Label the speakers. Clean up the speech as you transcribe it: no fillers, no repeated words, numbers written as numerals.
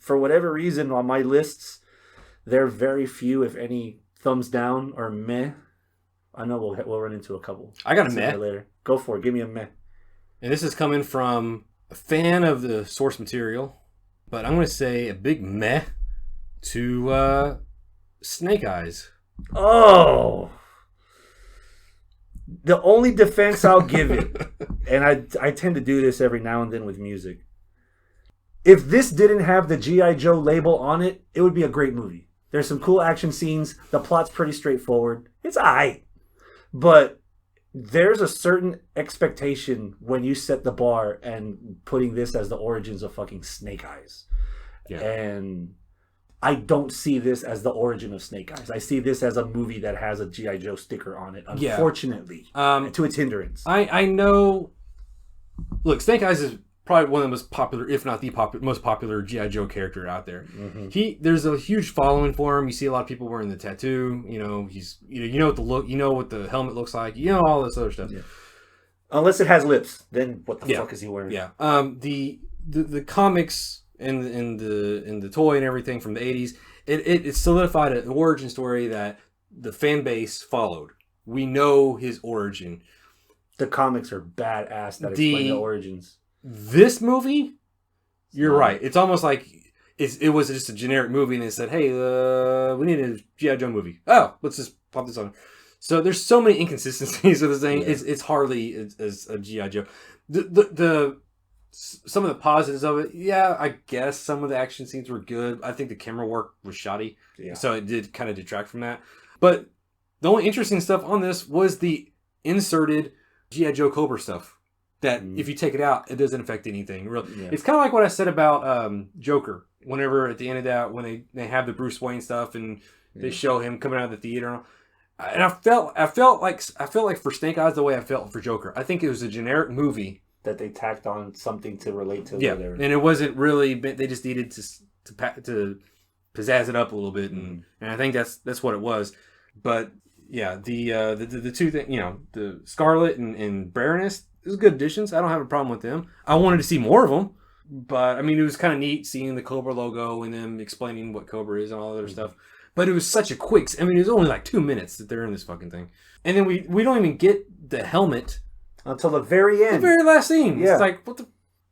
Speaker 1: for whatever reason, on my lists, there are very few, if any, thumbs down or meh. I know we'll run into a couple.
Speaker 2: I got a meh
Speaker 1: later. Go for it. Give me a meh.
Speaker 2: And this is coming from a fan of the source material, but I'm going to say a big meh to Snake Eyes.
Speaker 1: Oh. The only defense I'll give it, and I tend to do this every now and then with music. If this didn't have the G.I. Joe label on it, it would be a great movie. There's some cool action scenes. The plot's pretty straightforward. It's aight. But there's a certain expectation when you set the bar and putting this as the origins of fucking Snake Eyes. Yeah. And I don't see this as the origin of Snake Eyes. I see this as a movie that has a G.I. Joe sticker on it, unfortunately, to its hindrance.
Speaker 2: I know... Look, Snake Eyes is probably one of the most popular, if not the most popular G.I. Joe character out there. Mm-hmm. There's a huge following for him. You see a lot of people wearing the tattoo. You know, you know what the look, you know what the helmet looks like. You know all this other stuff. Yeah.
Speaker 1: Unless it has lips, then what the fuck is he wearing?
Speaker 2: Yeah. The comics and the toy and everything from the 80s, it solidified an origin story that the fan base followed. We know his origin.
Speaker 1: The comics are badass that explain the origins.
Speaker 2: This movie, you're right. It's almost like it was just a generic movie, and they said, "Hey, we need a G.I. Joe movie. Oh, let's just pop this on." So there's so many inconsistencies with this thing. Yeah. It's hardly as a G.I. Joe. The some of the positives of it, yeah, I guess some of the action scenes were good. I think the camera work was shoddy, so it did kind of detract from that. But the only interesting stuff on this was the inserted G.I. Joe Cobra stuff. That if you take it out, it doesn't affect anything. Really, It's kind of like what I said about Joker. Whenever at the end of that, when they have the Bruce Wayne stuff and they show him coming out of the theater, and I felt like for Snake Eyes the way I felt for Joker. I think it was a generic movie
Speaker 1: that they tacked on something to relate to.
Speaker 2: Yeah, and it wasn't really. They just needed to pizzazz it up a little bit, and I think that's what it was. But yeah, the two things, the Scarlet and Baroness. It was good additions. I don't have a problem with them. I wanted to see more of them. But, I mean, it was kind of neat seeing the Cobra logo and them explaining what Cobra is and all that other stuff. But it was such a quick... I mean, it was only like 2 minutes that they're in this fucking thing. And then we don't even get the helmet...
Speaker 1: Until the very end.
Speaker 2: The very last scene. Yeah. It's like, what the...